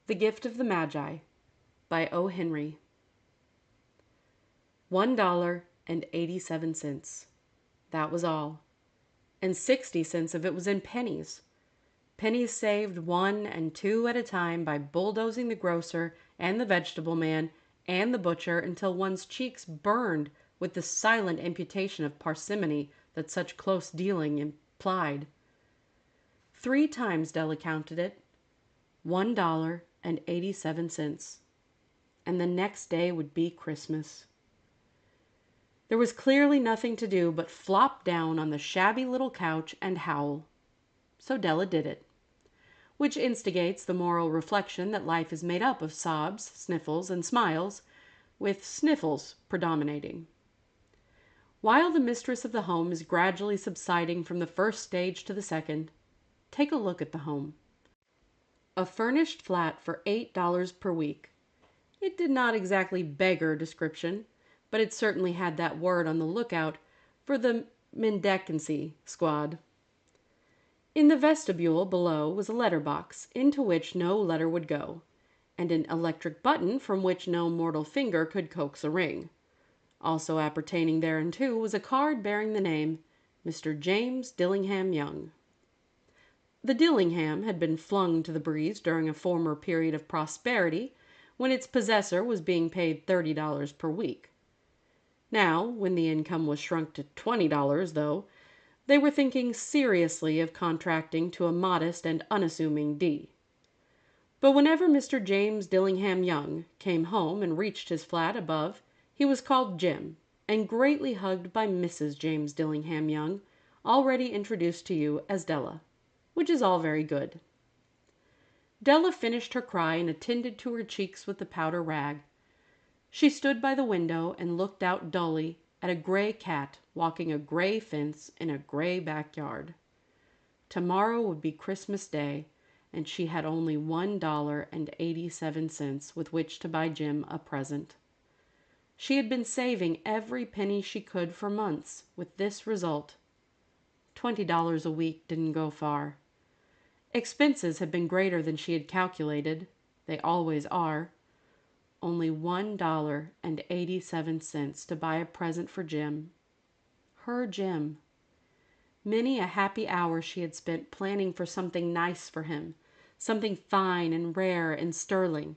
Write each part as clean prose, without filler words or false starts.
The Gift of the Magi by O. Henry. $1.87. That was all. And 60 cents of it was in pennies. Pennies saved 1 and 2 at a time by bulldozing the grocer and the vegetable man and the butcher until one's cheeks burned with the silent imputation of parsimony that such close dealing implied. 3 times Della counted it. $1.87. And the next day would be Christmas. There was clearly nothing to do but flop down on the shabby little couch and howl. So Della did it, which instigates the moral reflection that life is made up of sobs, sniffles, and smiles, with sniffles predominating. While the mistress of the home is gradually subsiding from the first stage to the second, take a look at the home. A furnished flat for $8 per week. It did not exactly beggar description, but it certainly had that word on the lookout for the mendicancy squad. In the vestibule below was a letter box into which no letter would go, and an electric button from which no mortal finger could coax a ring. Also appertaining thereunto was a card bearing the name Mr. James Dillingham Young. The Dillingham had been flung to the breeze during a former period of prosperity when its possessor was being paid $30 per week. Now, when the income was shrunk to $20, though, they were thinking seriously of contracting to a modest and unassuming D. But whenever Mr. James Dillingham Young came home and reached his flat above, he was called Jim, and greatly hugged by Mrs. James Dillingham Young, already introduced to you as Della, which is all very good. Della finished her cry and attended to her cheeks with the powder rag. She stood by the window and looked out dully at a gray cat walking a gray fence in a gray backyard. Tomorrow would be Christmas Day, and she had only $1.87 with which to buy Jim a present. She had been saving every penny she could for months, with this result. $20 a week didn't go far. Expenses had been greater than she had calculated. They always are. Only $1.87 to buy a present for Jim. Her Jim. Many a happy hour she had spent planning for something nice for him, something fine and rare and sterling,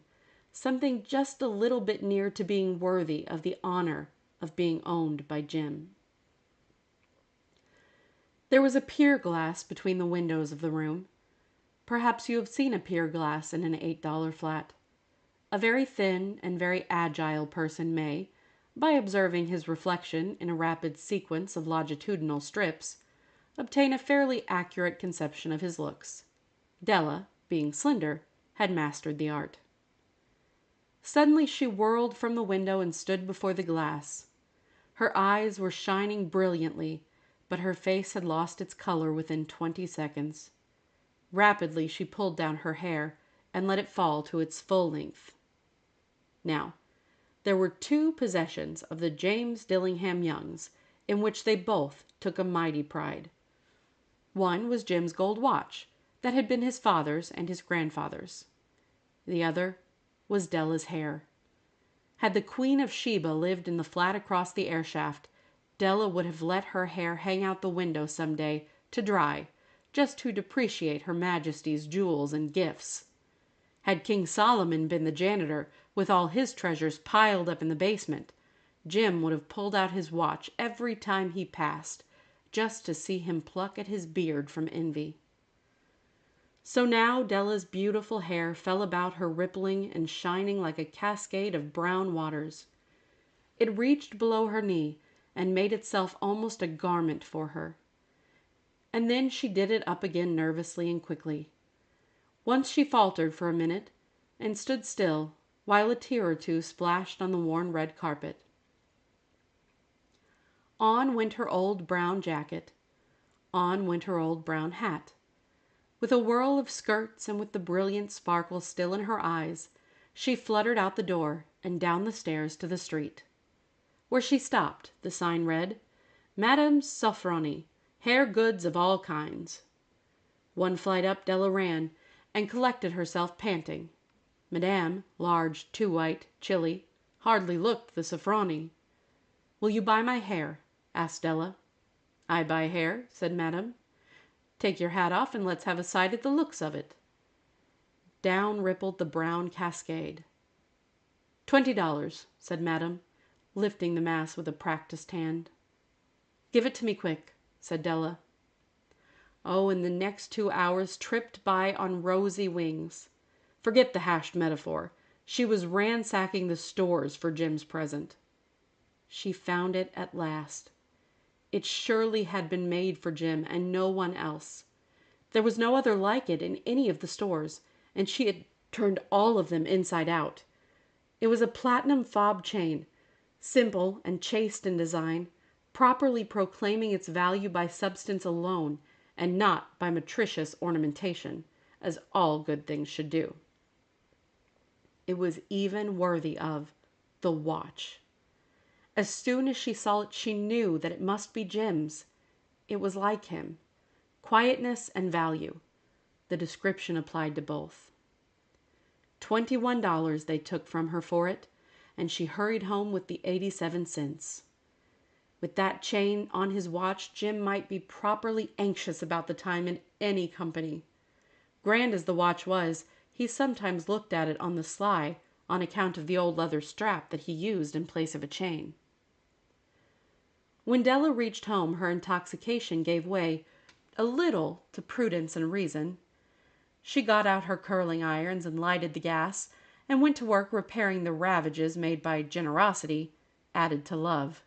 something just a little bit near to being worthy of the honor of being owned by Jim. There was a pier glass between the windows of the room. Perhaps you have seen a pier glass in an $8 flat. A very thin and very agile person may, by observing his reflection in a rapid sequence of longitudinal strips, obtain a fairly accurate conception of his looks. Della, being slender, had mastered the art. Suddenly she whirled from the window and stood before the glass. Her eyes were shining brilliantly, but her face had lost its color within 20 seconds. Rapidly she pulled down her hair and let it fall to its full length. Now, there were 2 possessions of the James Dillingham Youngs in which they both took a mighty pride. One was Jim's gold watch, that had been his father's and his grandfather's. The other was Della's hair. Had the Queen of Sheba lived in the flat across the air shaft, Della would have let her hair hang out the window some day to dry, just to depreciate Her Majesty's jewels and gifts. Had King Solomon been the janitor, with all his treasures piled up in the basement, Jim would have pulled out his watch every time he passed, just to see him pluck at his beard from envy. So now Della's beautiful hair fell about her rippling and shining like a cascade of brown waters. It reached below her knee and made itself almost a garment for her. And then she did it up again nervously and quickly. Once she faltered for a minute and stood still while a tear or two splashed on the worn red carpet. On went her old brown jacket. On went her old brown hat. With a whirl of skirts and with the brilliant sparkle still in her eyes, she fluttered out the door and down the stairs to the street. Where she stopped, the sign read, Madame Sofronie, hair goods of all kinds. One flight up Della ran and collected herself panting. Madame, large, too white, chilly, hardly looked the Sofronie. "Will you buy my hair?" asked Della. "I buy hair," said Madame. "Take your hat off and let's have a sight at the looks of it." Down rippled the brown cascade. $20, said Madame, lifting the mass with a practiced hand. "Give it to me quick," said Della. Oh, and the next 2 hours tripped by on rosy wings. Forget the hashed metaphor. She was ransacking the stores for Jim's present. She found it at last. It surely had been made for Jim and no one else. There was no other like it in any of the stores, and she had turned all of them inside out. It was a platinum fob chain, simple and chaste in design, properly proclaiming its value by substance alone and not by meretricious ornamentation, as all good things should do. It was even worthy of the watch. As soon as she saw it, she knew that it must be Jim's. It was like him. Quietness and value. The description applied to both. $21 they took from her for it, and she hurried home with the 87 cents. With that chain on his watch, Jim might be properly anxious about the time in any company. Grand as the watch was, he sometimes looked at it on the sly on account of the old leather strap that he used in place of a chain. When Della reached home, her intoxication gave way a little to prudence and reason. She got out her curling irons and lighted the gas, and went to work repairing the ravages made by generosity added to love,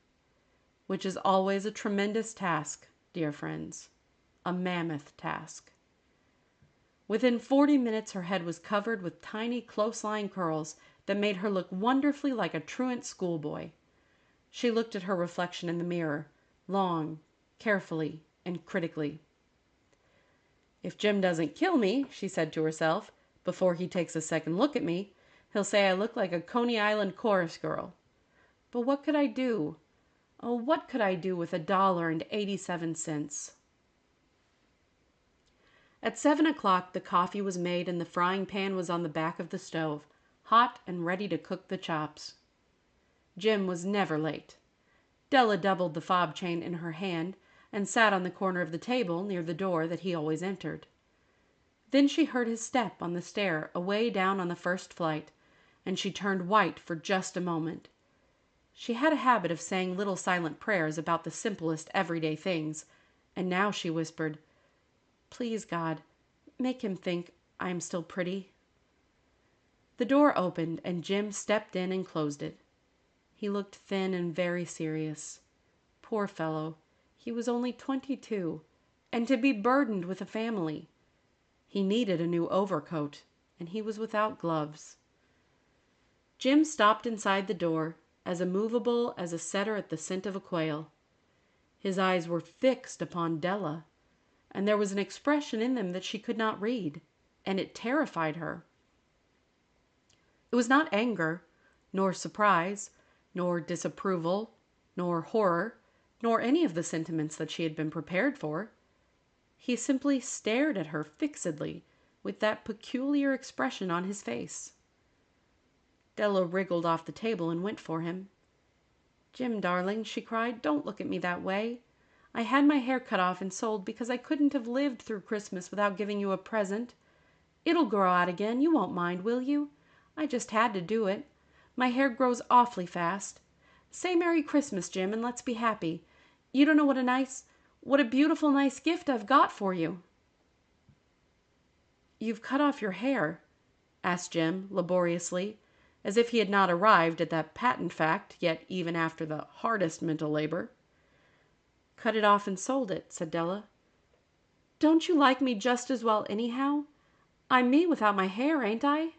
which is always a tremendous task, dear friends, a mammoth task. Within 40 minutes her head was covered with tiny close-lying curls that made her look wonderfully like a truant schoolboy. She looked at her reflection in the mirror, long, carefully, and critically. "If Jim doesn't kill me," she said to herself, "before he takes a second look at me, he'll say I look like a Coney Island chorus girl. But what could I do? Oh, what could I do with $1.87?" At 7 o'clock the coffee was made and the frying pan was on the back of the stove, hot and ready to cook the chops. Jim was never late. Della doubled the fob chain in her hand and sat on the corner of the table near the door that he always entered. Then she heard his step on the stair away down on the first flight, and she turned white for just a moment. She had a habit of saying little silent prayers about the simplest everyday things, and now she whispered, "Please, God, make him think I am still pretty." The door opened and Jim stepped in and closed it. He looked thin and very serious. Poor fellow, he was only 22, and to be burdened with a family. He needed a new overcoat, and he was without gloves. Jim stopped inside the door, as immovable as a setter at the scent of a quail. His eyes were fixed upon Della, and there was an expression in them that she could not read, and it terrified her. It was not anger, nor surprise, nor disapproval, nor horror, nor any of the sentiments that she had been prepared for. He simply stared at her fixedly, with that peculiar expression on his face. Della wriggled off the table and went for him. "Jim, darling," she cried, "don't look at me that way. I had my hair cut off and sold because I couldn't have lived through Christmas without giving you a present. It'll grow out again. You won't mind, will you? I just had to do it. My hair grows awfully fast. Say Merry Christmas, Jim, and let's be happy. You don't know what a beautiful, nice gift I've got for you." "You've cut off your hair?" asked Jim, laboriously, as if he had not arrived at that patent fact yet even after the hardest mental labor. "Cut it off and sold it," said Della. "Don't you like me just as well anyhow? I'm me without my hair, ain't I?"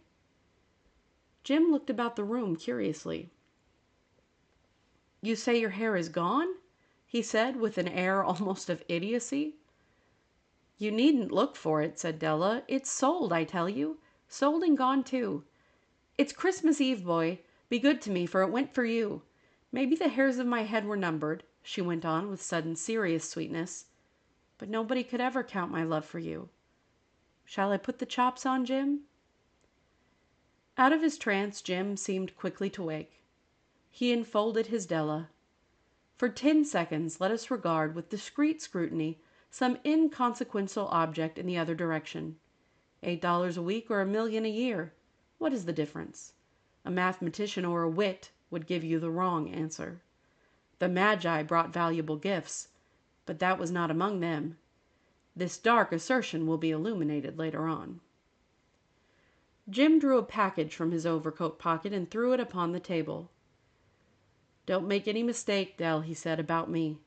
Jim looked about the room curiously. "You say your hair is gone?" he said with an air almost of idiocy. "You needn't look for it," said Della. "It's sold, I tell you. Sold and gone too. It's Christmas Eve, boy. Be good to me, for it went for you. Maybe the hairs of my head were numbered," she went on with sudden serious sweetness, "but nobody could ever count my love for you. Shall I put the chops on, Jim?" Out of his trance, Jim seemed quickly to wake. He enfolded his Della. For 10 seconds, let us regard with discreet scrutiny some inconsequential object in the other direction. $8 a week or $1,000,000 a year? What is the difference? A mathematician or a wit would give you the wrong answer. The Magi brought valuable gifts, but that was not among them. This dark assertion will be illuminated later on. Jim drew a package from his overcoat pocket and threw it upon the table. "Don't make any mistake, Dell," he said, "about me.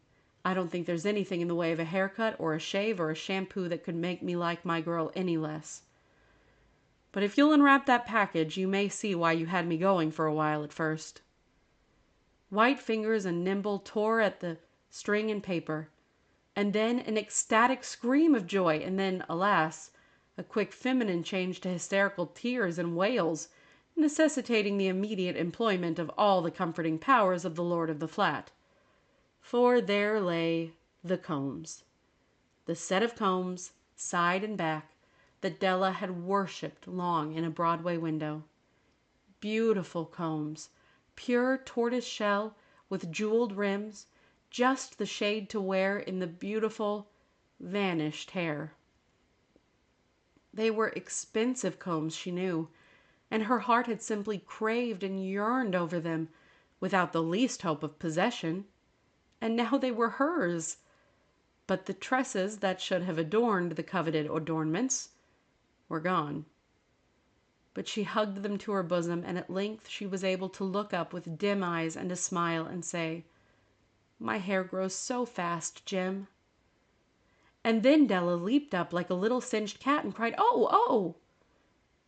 I don't think there's anything in the way of a haircut or a shave or a shampoo that could make me like my girl any less. But if you'll unwrap that package, you may see why you had me going for a while at first." White fingers and nimble tore at the string and paper, and then an ecstatic scream of joy, and then, alas, a quick feminine change to hysterical tears and wails, necessitating the immediate employment of all the comforting powers of the lord of the flat. For there lay the combs. The set of combs, side and back, that Della had worshipped long in a Broadway window. Beautiful combs, pure tortoise shell with jeweled rims, just the shade to wear in the beautiful, vanished hair. They were expensive combs, she knew, and her heart had simply craved and yearned over them without the least hope of possession. And now they were hers. But the tresses that should have adorned the coveted adornments were gone. But she hugged them to her bosom, and at length she was able to look up with dim eyes and a smile and say, "My hair grows so fast, Jim." And then Della leaped up like a little singed cat and cried, "Oh, oh!"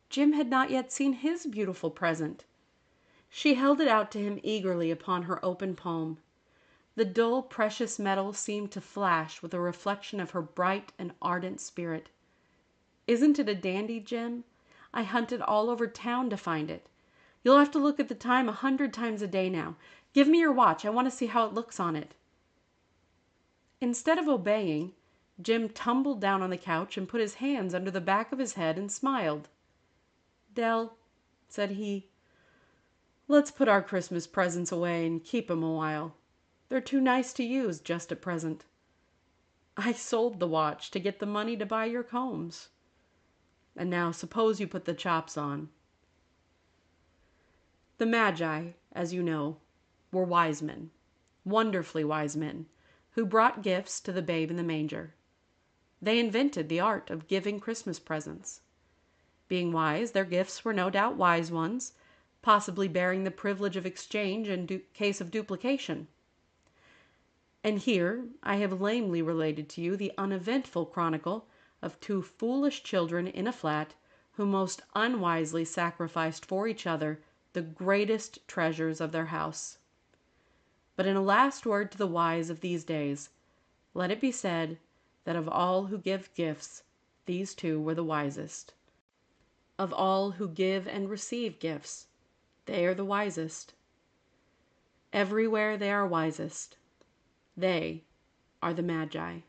Jim had not yet seen his beautiful present. She held it out to him eagerly upon her open palm. The dull, precious metal seemed to flash with a reflection of her bright and ardent spirit. "Isn't it a dandy, Jim? I hunted all over town to find it. You'll have to look at the time 100 times a day now. Give me your watch. I want to see how it looks on it." Instead of obeying, Jim tumbled down on the couch and put his hands under the back of his head and smiled. "Dell," said he, "let's put our Christmas presents away and keep 'em a while. They're too nice to use just at present. I sold the watch to get the money to buy your combs. And now suppose you put the chops on." The Magi, as you know, were wise men, wonderfully wise men, who brought gifts to the babe in the manger. They invented the art of giving Christmas presents. Being wise, their gifts were no doubt wise ones, possibly bearing the privilege of exchange in case of duplication. And here I have lamely related to you the uneventful chronicle of 2 foolish children in a flat who most unwisely sacrificed for each other the greatest treasures of their house. But in a last word to the wise of these days, let it be said that of all who give gifts, these 2 were the wisest. Of all who give and receive gifts, they are the wisest. Everywhere they are wisest. They are the Magi.